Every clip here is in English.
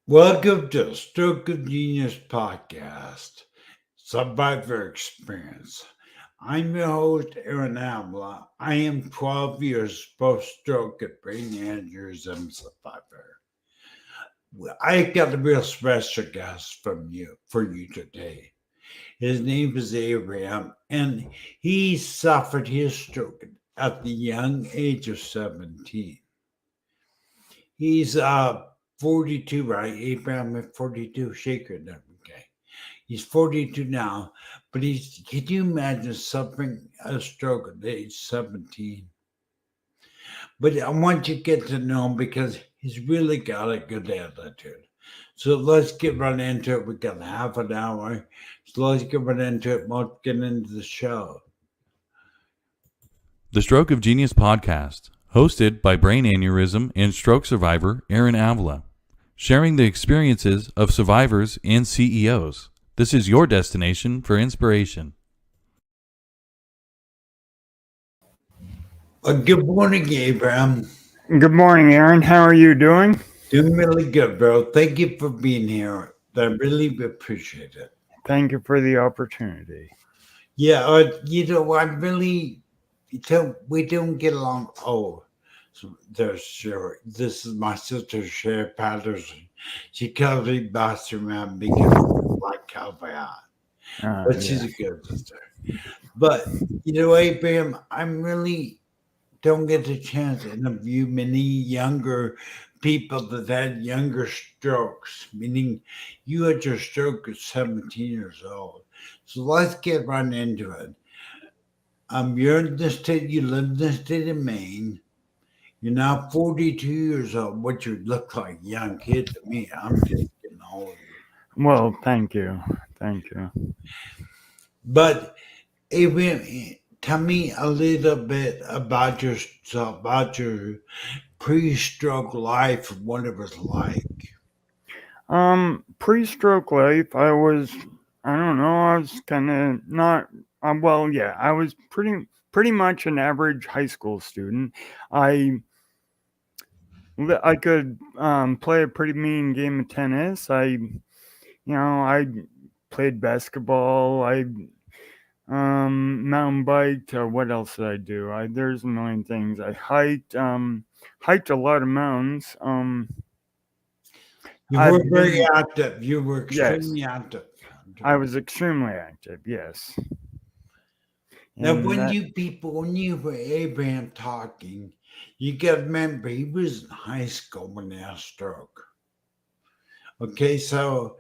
Welcome to Stroke of Genius Podcast, Survivor Experience. I'm your host, Aaron Avila. I am 12 years post-stroke and brain aneurysm survivor. I got a real special guest for you today. His name is Abraham, and he suffered his stroke at the young age of 17. He's 42, right? Abraham at 42. Shake your neck, okay. He's 42 now, but can you imagine suffering a stroke at age 17? But I want you to get to know him because he's really got a good attitude. So let's get right into it. We got half an hour. So let's get right into it. Let's get into the show. The Stroke of Genius podcast, hosted by brain aneurysm and stroke survivor Aaron Avila, sharing the experiences of survivors and CEOs. This is your destination for inspiration. Good morning, Abraham. Good morning, Aaron. How are you doing? Doing really good, bro. Thank you for being here. I really appreciate it. Thank you for the opportunity. Yeah, I really we don't get along. Oh, so there's Sherry. This is my sister, Sherry Patterson. She calls me Boston Man because I like Calvin. But she's a good sister. But, Abraham, I really don't get the chance to interview many younger people that had younger strokes, meaning you had your stroke at 17 years old. So let's get right into it. You're in the state, you live in the state of Maine. You're now 42 years old. What you look like, young kid to me. I'm just getting old. Well, thank you. Thank you. But, Abraham, tell me a little bit about yourself, about your pre-stroke life, what it was like. Pre-stroke life, I was kind of not, I was pretty much an average high school student. I could play a pretty mean game of tennis. I played basketball. I mountain biked. What else did I do? There's a million things. I hiked a lot of mountains. You were very active. You were extremely active. I was extremely active, yes. Now, when you were Abraham talking, you got to remember he was in high school when he had a stroke. Okay, so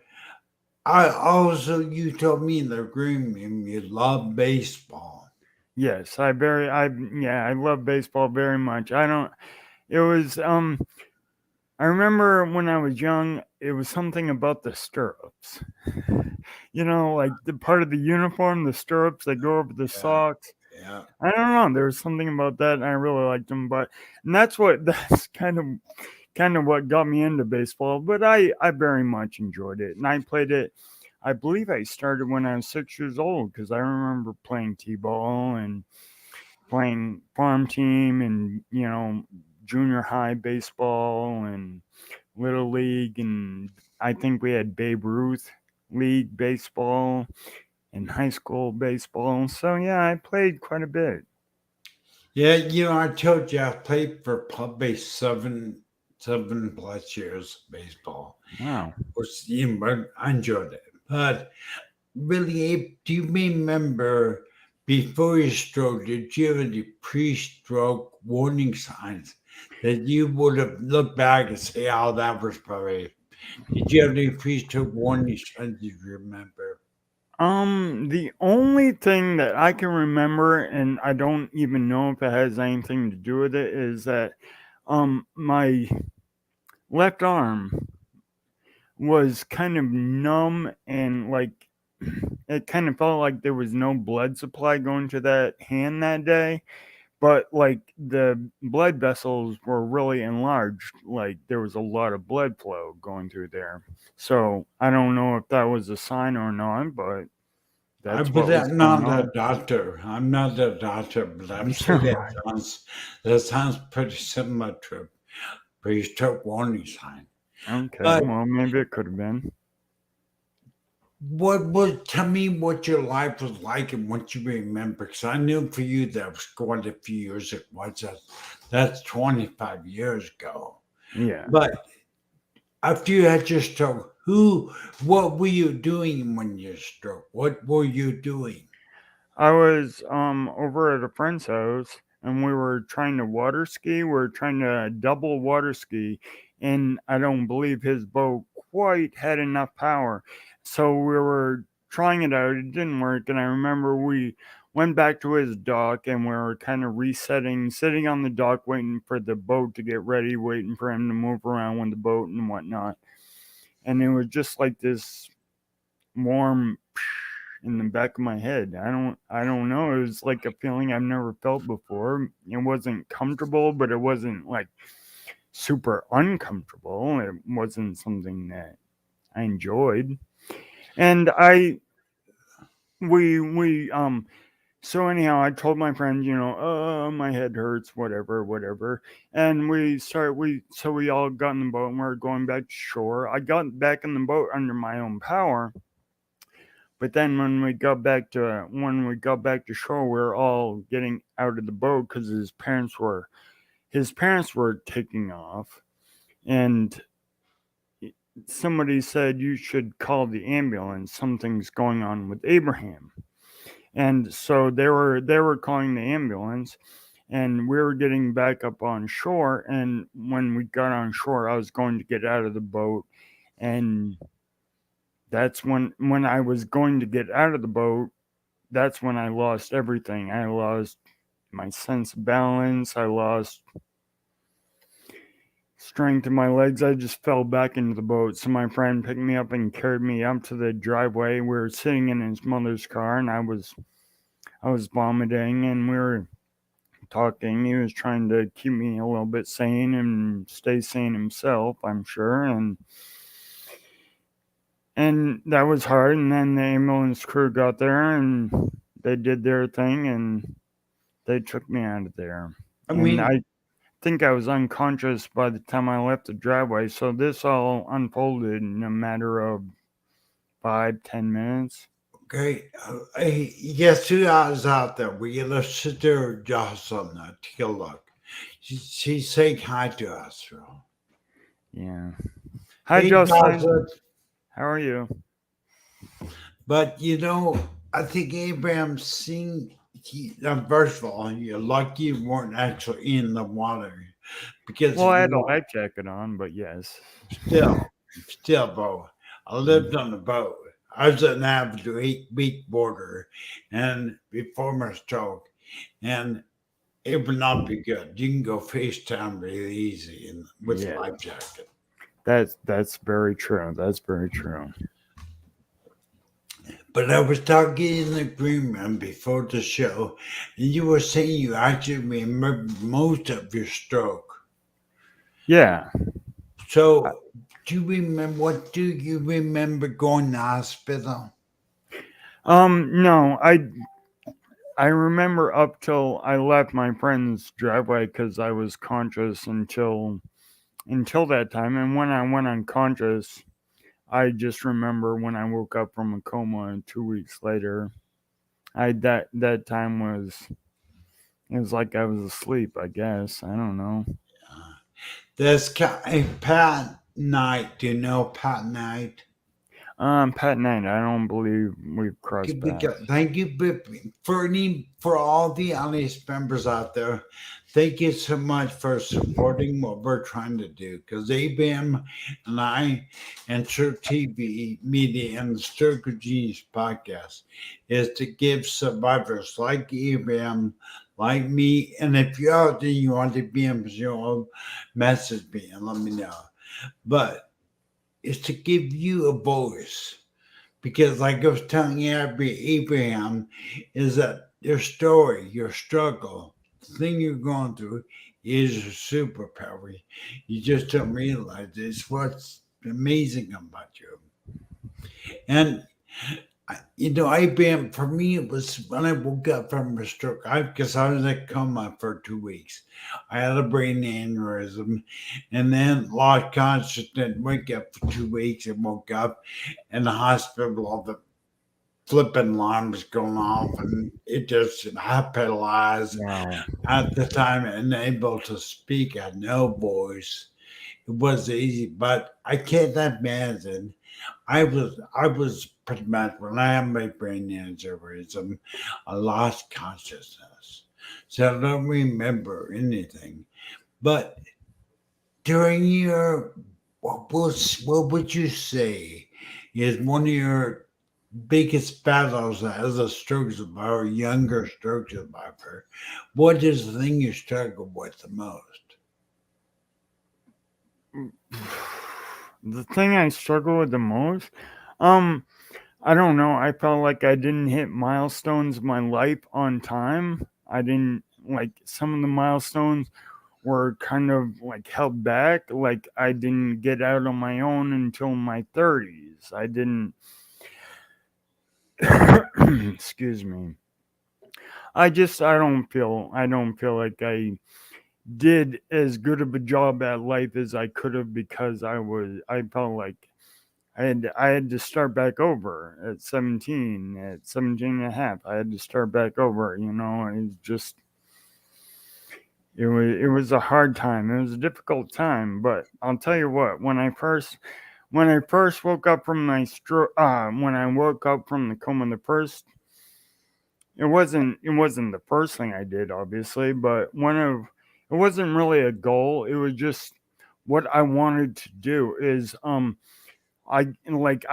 you told me in the green room you love baseball. Yes, I love baseball very much. I remember when I was young, it was something about the stirrups. Like the part of the uniform, the stirrups that go over the socks. Yeah. I don't know. There was something about that, and I really liked them. And that's kind of what got me into baseball. But I very much enjoyed it, and I played it. I believe I started when I was 6 years old because I remember playing t-ball and playing farm team and junior high baseball and little league, and I think we had Babe Ruth league baseball and high school baseball. So yeah, I played quite a bit. Yeah, I told you I played for probably seven plus years of baseball. Wow. But I enjoyed it. But really, Abe, do you remember before your stroke, did you have any pre-stroke warning signs that you would have looked back and say, oh, that was probably... Did you have any pre-stroke warning signs you remember? The only thing that I can remember, and I don't even know if it has anything to do with it, is that my left arm was kind of numb and like it kind of felt like there was no blood supply going to that hand that day, but like the blood vessels were really enlarged, like there was a lot of blood flow going through there. So I don't know if that was a sign or not, but that's I'm not a doctor. I'm not a doctor, but I'm sure that sounds pretty similar to a pre-stroke warning sign. Okay, But well, maybe it could have been. tell me what your life was like and what you remember? Because I knew for you that was quite a few years ago. That's 25 years ago. Yeah. But after you had your stroke, what were you doing when you stroke? What were you doing? I was over at a friend's house and we were trying to water ski. We were trying to double water ski, and I don't believe his boat quite had enough power. So we were trying it out. It didn't work, and I remember we went back to his dock and we were kind of resetting, sitting on the dock, waiting for the boat to get ready, waiting for him to move around with the boat and whatnot. And it was just like this warm in the back of my head. I don't know. It was like a feeling I've never felt before. It wasn't comfortable, but it wasn't like super uncomfortable. It wasn't something that I enjoyed. And I we so anyhow, I told my friend, my head hurts, whatever. And we all got in the boat and we are going back to shore. I got back in the boat under my own power. But then when we got back to shore, we were all getting out of the boat because his parents were taking off, and somebody said you should call the ambulance. Something's going on with Abraham, and so they were calling the ambulance, and we were getting back up on shore. And when we got on shore, I was going to get out of the boat, and that's when I was going to get out of the boat. That's when I lost everything. I lost my sense of balance. I lost strength in my legs. I just fell back into the boat. So my friend picked me up and carried me up to the driveway. We were sitting in his mother's car, and I was vomiting, and we were talking. He was trying to keep me a little bit sane and stay sane himself, I'm sure. And that was hard. And then the ambulance crew got there and they did their thing, and they took me out of there. I And mean, I think I was unconscious by the time I left the driveway. So this all unfolded in a matter of 5-10 minutes. okay, hey, yes, 2 hours out there. We get a sister Jocelyn to take a look. She's saying hi to us, bro. Yeah. Hi, Hey, Jocelyn. Jocelyn. How are you? But I think Abraham seen. First of all, you're lucky you weren't actually in the water because Well, if I you had a were, life jacket on, but yes. still, bro. I lived on the boat. I was an average 8-week boarder, and before my stroke, and it would not be good. You can go FaceTime really easy and with a Yeah. life jacket. That's very true. That's very true. But I was talking in the green room before the show, and you were saying you actually remember most of your stroke. Yeah. So, what do you remember going to hospital? No, I remember up till I left my friend's driveway because I was conscious until that time. And when I went unconscious, I just remember when I woke up from a coma 2 weeks later. That time was it was like I was asleep. I guess I don't know. There's Pat Knight. Do you know Pat Knight? Pat Knight. I don't believe we've crossed paths. Thank you for all the audience members out there. Thank you so much for supporting what we're trying to do. Because ABM and I and Stroke TV Media and the Stroke of Genius podcast is to give survivors like ABM, like me, and if you're out there you want to be in the show, message me and let me know. But it's to give you a voice because, like I was telling Abraham, is that your story, your struggle, the thing you're going through is your superpower. You just don't realize it's what's amazing about you. And For me, it was when I woke up from a stroke. Because I was in coma for 2 weeks. I had a brain aneurysm, and then lost consciousness. Wake up for 2 weeks, and woke up in the hospital. All the flipping alarm was going off, and it just hospitalized Wow. at the time, unable to speak. I had no voice. It was easy, but I can't imagine. I was pretty much when I had my brain aneurysm, I lost consciousness, so I don't remember anything. But during your what would you say is one of your biggest battles as a stroke survivor, younger stroke survivor? What is the thing you struggle with the most? The thing I struggle with the most, um, I don't know. I felt like I didn't hit milestones of my life on time. I didn't like some of the milestones were kind of like held back. Like I didn't get out on my own until my 30s. I didn't, excuse me. I don't feel like I did as good of a job at life as I could have because I felt like I had to start back over at 17, at 17 and a half. I had to start back over, it was a hard time. It was a difficult time, but I'll tell you what, when I first woke up from my stroke, when I woke up from the coma, it wasn't the first thing I did, obviously, but it wasn't really a goal. It was just what I wanted to do is I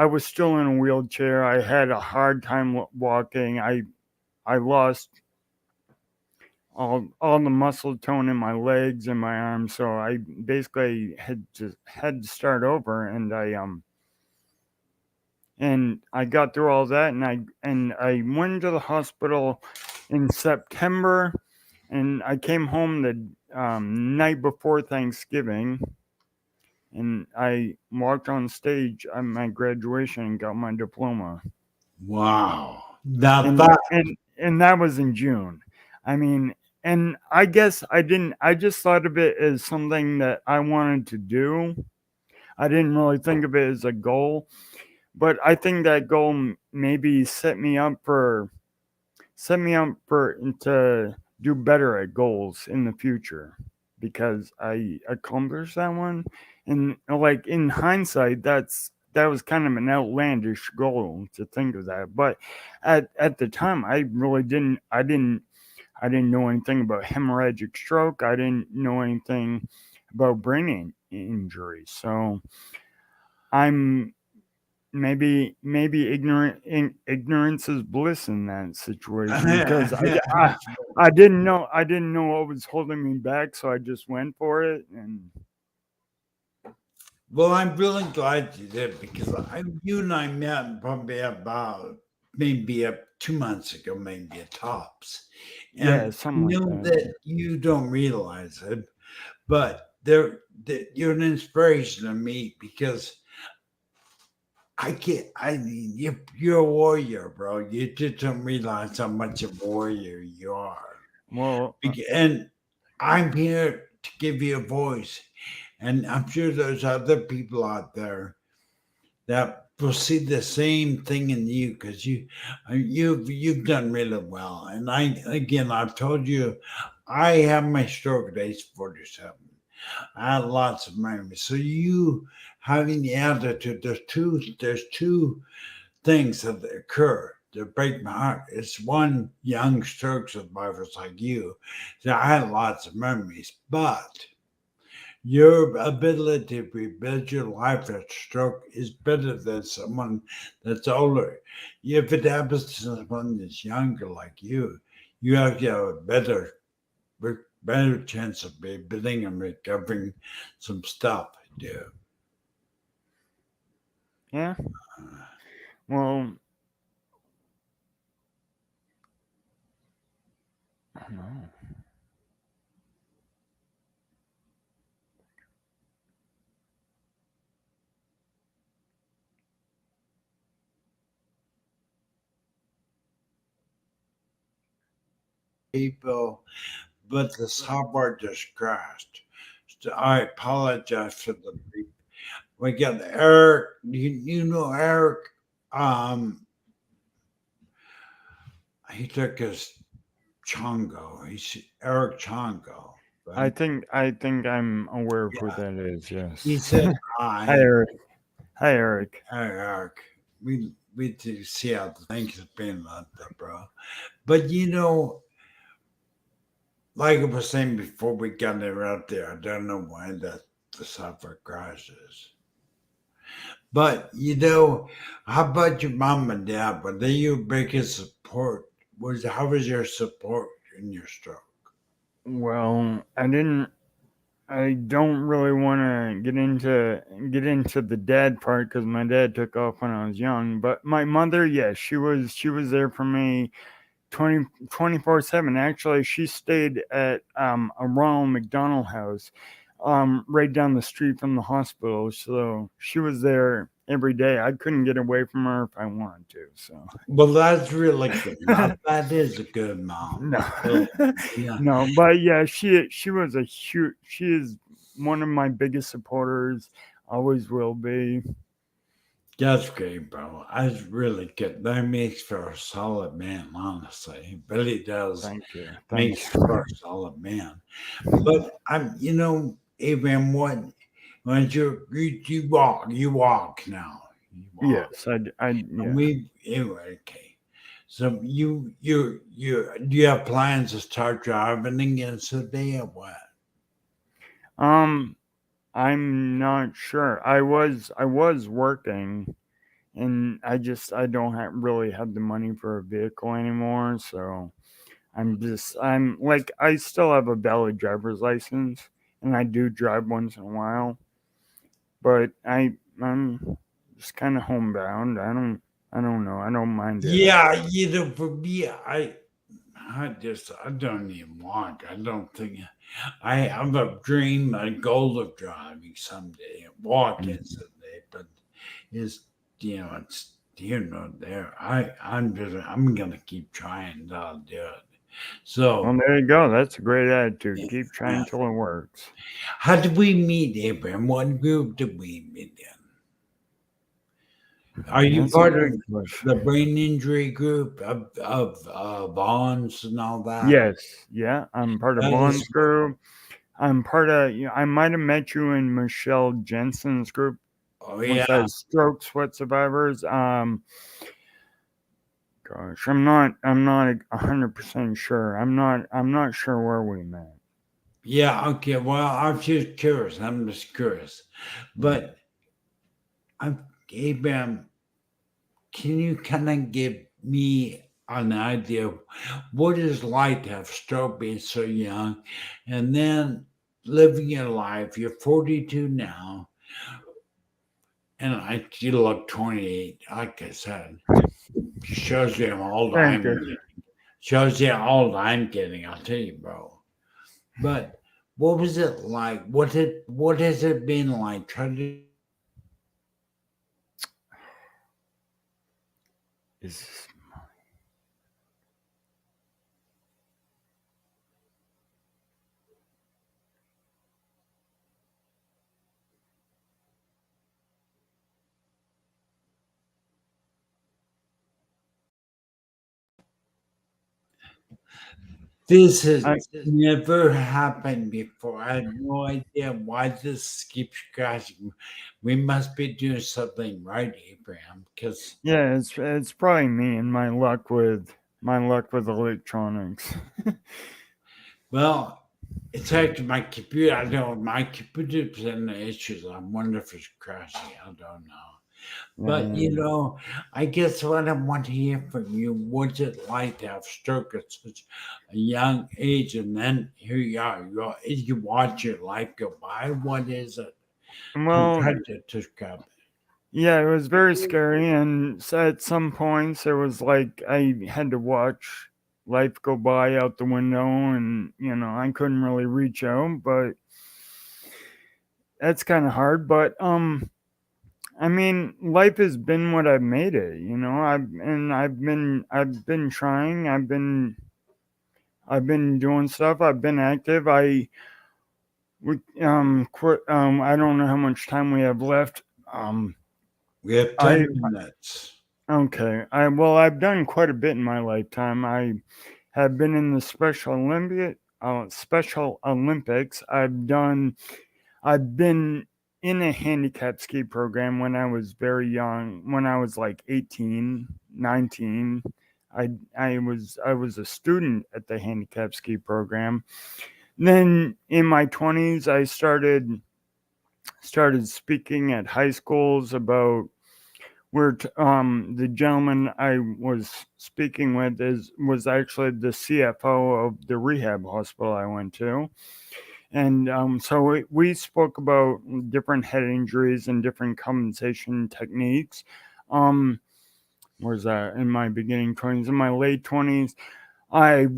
was still in a wheelchair. I had a hard time walking. I lost all the muscle tone in my legs and my arms, so I basically had to start over, and I got through all that, and I went to the hospital in September, and I came home the night before Thanksgiving, and I walked on stage at my graduation and got my diploma. Wow. Now and that and that was in June. I mean, and I guess I didn't. I just thought of it as something that I wanted to do. I didn't really think of it as a goal, but I think that goal maybe set me up for to do better at goals in the future because I accomplished that one. And like in hindsight, that was kind of an outlandish goal to think of that. But at the time, I didn't know anything about hemorrhagic stroke. I didn't know anything about injury. So I'm maybe ignorance is bliss in that situation because I didn't know what was holding me back, so I just went for it. And well, I'm really glad you did because you and I met probably about maybe 2 months ago, maybe a tops, yeah, and I something like know that. that you don't realize it, but that you're an inspiration to me because I can't. I mean, you're a warrior, bro. You just don't realize how much a warrior you are. Well, And I'm here to give you a voice, and I'm sure there's other people out there that will see the same thing in you because you've done really well. And I've told you, I have my stroke at age 47. I had lots of memories. So you having the attitude, there's two things that occur that break my heart. It's one, young stroke survivors like you. So I had lots of memories, but your ability to rebuild your life at stroke is better than someone that's older. If it happens to someone that's younger like you actually have a better chance of rebuilding and recovering some stuff. Yeah. yeah. Well, I don't know. people, but the software just crashed. So I apologize for the beep. We got Eric. You know Eric? Um, he took his Chongo. He's Eric Chongo. I Right? think I think I'm aware of who Yeah. that is. He Yes. said Hi, hi. Eric. Hi, Eric. Hey, Eric. We do see how the things have been like that, bro. But like I was saying before we got it out there, I don't know why the software crashes. But how about your mom and dad? Were they your biggest support? How was your support in your stroke? Well, I don't really want to get into the dad part because my dad took off when I was young. But my mother, yes, she was there for me 24/7. Actually, she stayed at a Ronald McDonald House, right down the street from the hospital. So she was there every day. I couldn't get away from her if I wanted to. So Well, that's really good. Now, that is a good mom. no, So, yeah, no, but yeah, she was a huge. She is one of my biggest supporters. Always will be. that's great, bro. That's really good. That makes for a solid man, honestly. It really does. Thank you. Thank Makes for you. a solid man. But Abraham, when you walk now. You walk. Yes, And yeah. okay. So do you have plans to start driving again today or what? Um, I'm not sure. I was working, and I don't really have the money for a vehicle anymore. So I'm like I still have a valid driver's license, and I do drive once in a while. But I'm just kind of homebound. I don't know. I don't mind it. Yeah, for me, I don't even walk. I don't think I have a dream, a goal of driving someday, walking someday, but it's it's there. I'm gonna keep trying to do it. Well, So there you go. That's a great attitude. Keep yeah. trying till it works. How did we meet, Abraham? What group did we meet in? Are you That's a part of good the question. brain injury group of Bonds and all that? Yes, yeah, I'm part of That is Vaughn's group. I'm part of. I might have met you in Michelle Jensen's group. oh Was yeah. that Stroke Sweat Survivors? Gosh, I'm not 100% sure. I'm not sure where we met. Yeah, okay. Well, I'm just curious. I'm just curious. Yeah. But I'm Abraham, can you kind of give me an idea of what it's like to have stroke being so young and then living your life? You're 42 now, and you look 28. Like I said, shows you how old Thank I'm you. getting. Shows you how old I'm getting. I'll tell you, bro. But what was it like? What has it been like? Try to Is this has I never happened before. I have no idea why this keeps crashing. We must be doing something right, Abraham. Because Yeah, it's probably me and my luck with electronics. well, it's actually my computer. I don't. My computer's having issues. I wonder if it's crashing. I don't know. But Um, I guess what I want to hear from you, what's it like to have stroke at such a young age, and then here you are, you watch your life go by. What is it? well, Try to describe it. yeah, it was very scary, and at some points it was like I had to watch life go by out the window, and I couldn't really reach out, but that's kind of hard. But I mean, life has been what I've made it. I've been trying. I've been doing stuff. I've been active. Quit. I don't know how much time we have left. We have I 10 minutes. Okay. I've done quite a bit in my lifetime. I have been in the Special Olympics. I've been in a handicap ski program when I was very young, when I was like 18, 19. I was a student at the handicap ski program. Then in my 20s, I started speaking at high schools about the gentleman I was speaking with was actually the CFO of the rehab hospital I went to. And so we spoke about different head injuries and different compensation techniques. Where's that? In my beginning 20s, in my late 20s, I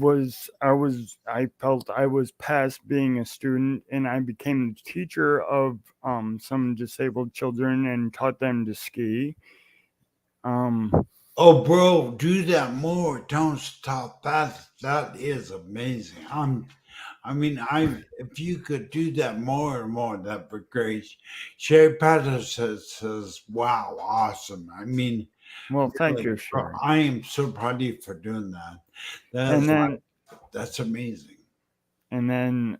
felt I was past being a student, and I became the teacher of some disabled children and taught them to ski. Oh, bro, do that more. Don't stop. That is amazing. If you could do that more and more, that'd be great. Sherry Patterson says, "Wow, awesome." Well, thank Really, you, Sherry. I am so proud of you for doing that. And then That's amazing. and then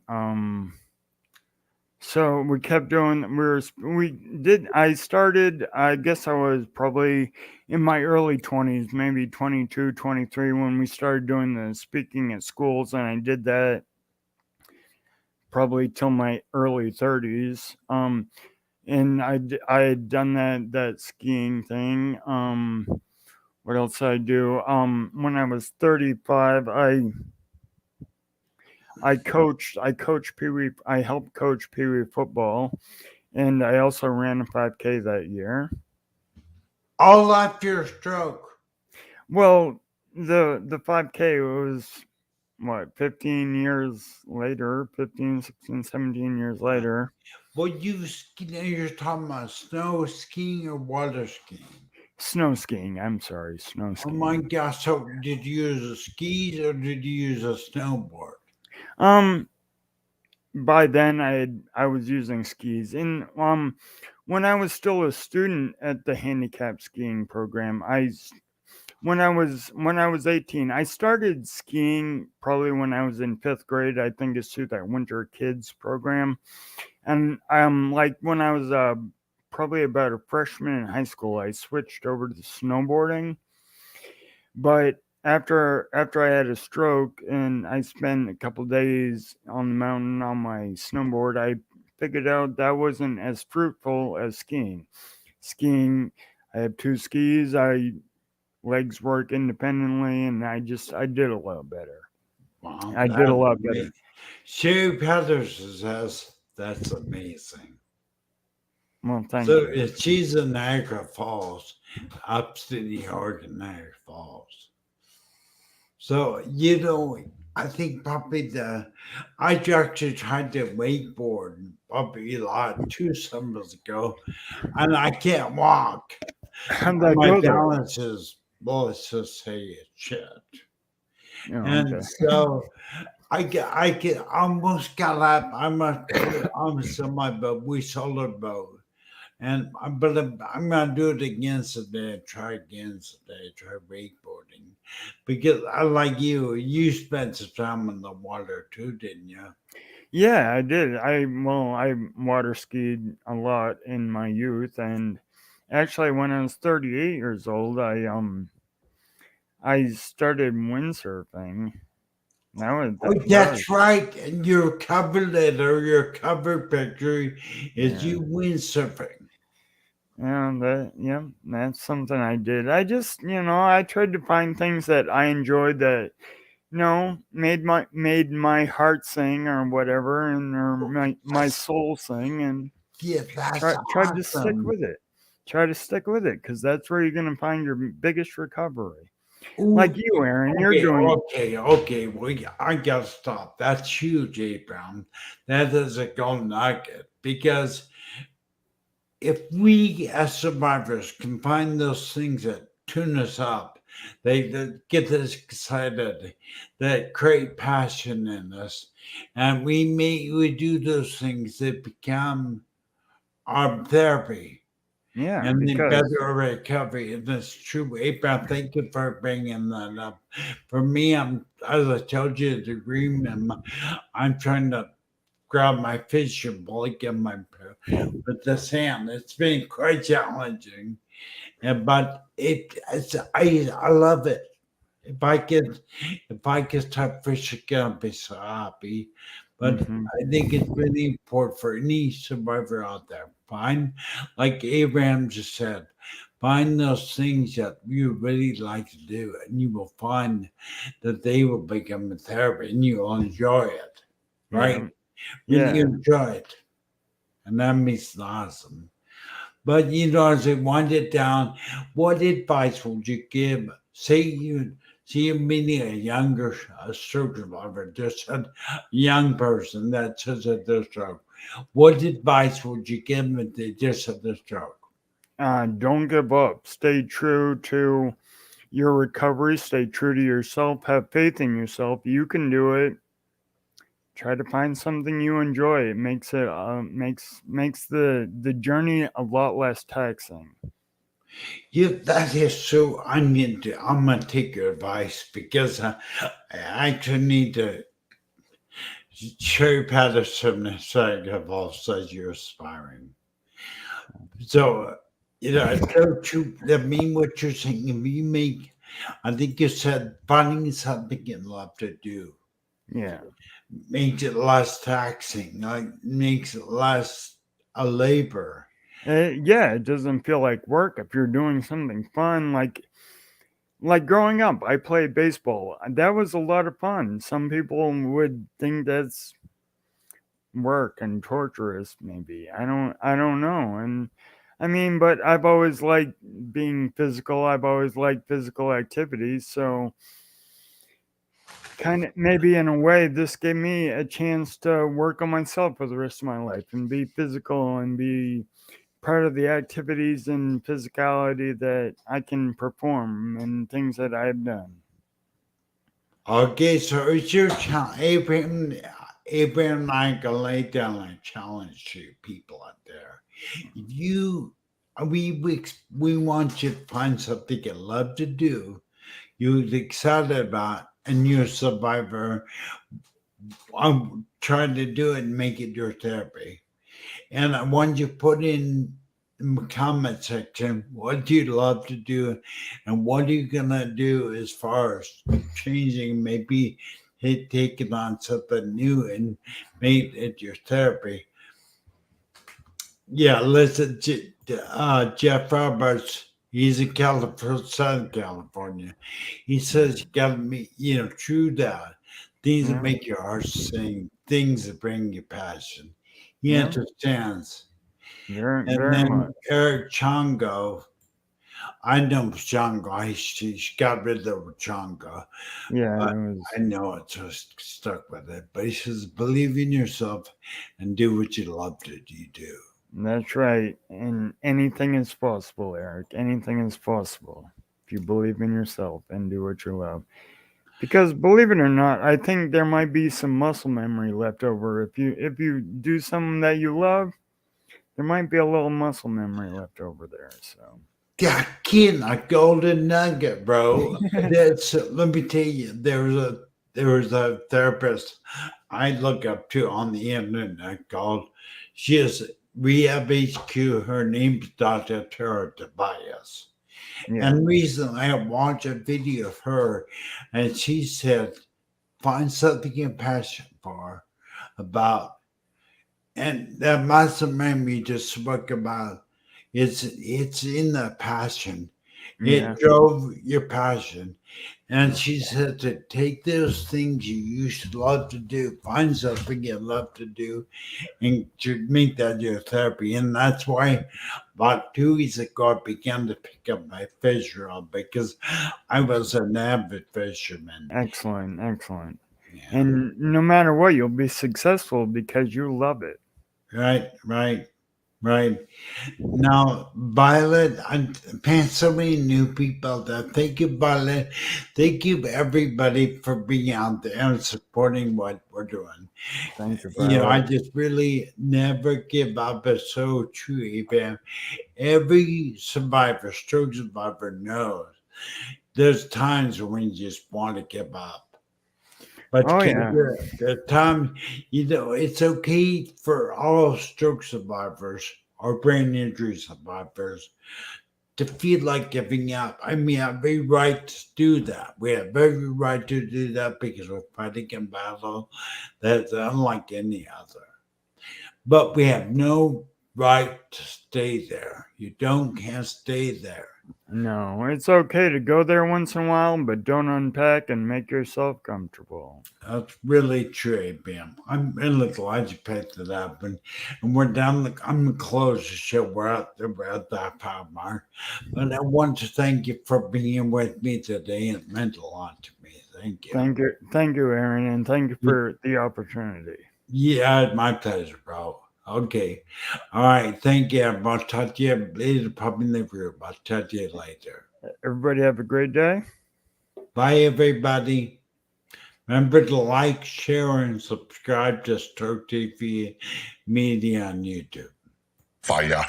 so we kept doing. We did. I started. I guess I was probably in my early 20s, maybe 22, 23, when we started doing the speaking at schools, and I did that probably till my early 30s. And I had done that skiing thing. What else did I do? When I was 35, I coached Pee Wee. I helped coach Pee Wee football, and I also ran a 5K that year. All after your stroke. Well, the 5K was what, 15 years later, 15, 16, 17 years later. Well, you're talking about snow skiing or water skiing? Snow skiing. I'm sorry, snow Oh skiing. my gosh! So, did you use a skis or did you use a snowboard? By then I was using skis. And when I was still a student at the handicap skiing program, when I was 18, I started skiing probably when I was in 5th grade. I think it's through that winter kids program. And like when I was probably about a freshman in high school, I switched over to snowboarding. But after I had a stroke and I spent a couple days on the mountain on my snowboard, I figured out that wasn't as fruitful as skiing. Skiing, I have 2 skis. Legs work independently, and I did a lot better. Wow, I did a lot better. amazing. Sherry Patterson says that's amazing. Well, thank So, you. she's in Niagara Falls, upstate New York, in Niagara Falls. So, I think probably I actually tried to wakeboard probably like 2 summers ago, and I can't walk. How'd that My go there? balance is, well, let's just say it's shit. Oh, And okay. so I get almost got up. I'm almost on my boat. We sold a boat. But I'm gonna do it again today. Try again today. Try wakeboarding because I like you. You spent some time in the water too, didn't you? Yeah, I did. I water skied a lot in my youth, and actually, when I was 38 years old, I started windsurfing. Oh, That that's was right. And your cover letter, your cover picture is yeah. you windsurfing. That's something I did. I tried to find things that I enjoyed that, made my heart sing or whatever, and or my That's, soul sing, and yeah, that's tried to stick awesome. with it. Try to stick with it, because that's where you're gonna find your biggest recovery. Like Ooh, you, Aaron, you're okay, doing. okay. I gotta stop. That's huge, Abraham. That is a gold nugget because if we as survivors can find those things that tune us up, They get us excited, that create passion in us, and we do those things that become our therapy Yeah, and then because better recovery. And that's true, Abraham. Thank you for bringing that up. For me, as I told you, the agreement. I'm trying to grab my fishing pole again, with this hand. It's been quite challenging, but I love it. If I could start fishing again, I'd be so happy. But hmm I think it's really important for any survivor out there. Find, like Abraham just said, find those things that you really like to do, and you will find that they will become a therapy, and you'll enjoy it. yeah, Right? Really yeah. enjoy it, and that makes it awesome. But as I wind it down, what advice would you give? See you meeting a younger stroke survivor, just a young person that just had the stroke. What advice would you give them if they just had the stroke? Don't give up. Stay true to your recovery. Stay true to yourself. Have faith in yourself. You can do it. Try to find something you enjoy. It makes the journey a lot less taxing. Yeah, that is so. I'm gonna take your advice because I actually need to show Patterson instead of all says you're aspiring. So, it's so true. I mean, what you're saying, if you make, I think you said finding something you love to do Yeah. makes it less taxing, like makes it less a labor. Yeah, it doesn't feel like work if you're doing something fun. Like growing up, I played baseball. That was a lot of fun. Some people would think that's work and torturous, maybe. I don't know. And I mean, but I've always liked being physical. I've always liked physical activities. So kind of maybe in a way this gave me a chance to work on myself for the rest of my life and be physical and be part of the activities and physicality that I can perform and things that I've done. Okay, so it's your challenge. Abraham and I can lay down a challenge to people out there. You, we want you to find something you love to do, you're excited about, and you're a survivor. I'm trying to do it and make it your therapy. And I want you to put in the comment section what do you love to do and what are you gonna do as far as changing, maybe taking on something new and make it your therapy. Yeah, listen, Jeff Roberts, he's in California, Southern California. He says you gotta meet, true that. Things that Yeah, make your heart sing, things that bring you passion. He yeah, understands. very, And very then much. Eric Chongo, I know Chongo, she got rid of Chongo, Yeah, but it was. I know it just stuck with it. But he says, believe in yourself and do what you love to do. That's right. And anything is possible, Eric. Anything is possible if you believe in yourself and do what you love. Because believe it or not, I think there might be some muscle memory left over. If you do something that you love, there might be a little muscle memory left over there. So God, kid, a golden nugget, bro. That's let me tell you, there was a therapist I look up to on the internet called. She is Rehab HQ. Her name's Dr. Tara Tobias. yeah, And recently I watched a video of her, and she said, "Find something you're passionate for about." And that muscle memory just spoke about. It's in the passion. It yeah, drove your passion. And she said to take those things you used to love to do, find something you love to do, and to make that your therapy. And that's why about 2 weeks ago I began to pick up my fish rod because I was an avid fisherman. excellent, excellent. Yeah. And no matter what, you'll be successful because you love it. Right, right, right? Now, Violet, I've met so many new people that thank you, Violet. Thank you, everybody, for being out there and supporting what we're doing. Thank you, You know, I Violet. just really never give up. It's so true, even every survivor, stroke survivor, knows there's times when you just want to give up. But Oh, can yeah. the time, it's okay for all stroke survivors or brain injury survivors to feel like giving up. I mean, I have every right to do that. We have every right to do that because we're fighting a battle that's unlike any other. But we have no right to stay there. Can't stay there. No, it's okay to go there once in a while, but don't unpack and make yourself comfortable. That's really true, Bam. I'm really glad you picked it up, and we're down. I'm gonna close the show. We're at that part mark, but I want to thank you for being with me today. It meant a lot to me. Thank you. Thank you, Aaron, and thank you for the opportunity. Yeah, my pleasure, bro. Okay, all right. Thank you. I'll talk to you later. Probably in the group. I'll talk to you later. Everybody have a great day. Bye, everybody. Remember to like, share, and subscribe to Stroke TV Media on YouTube. Fire.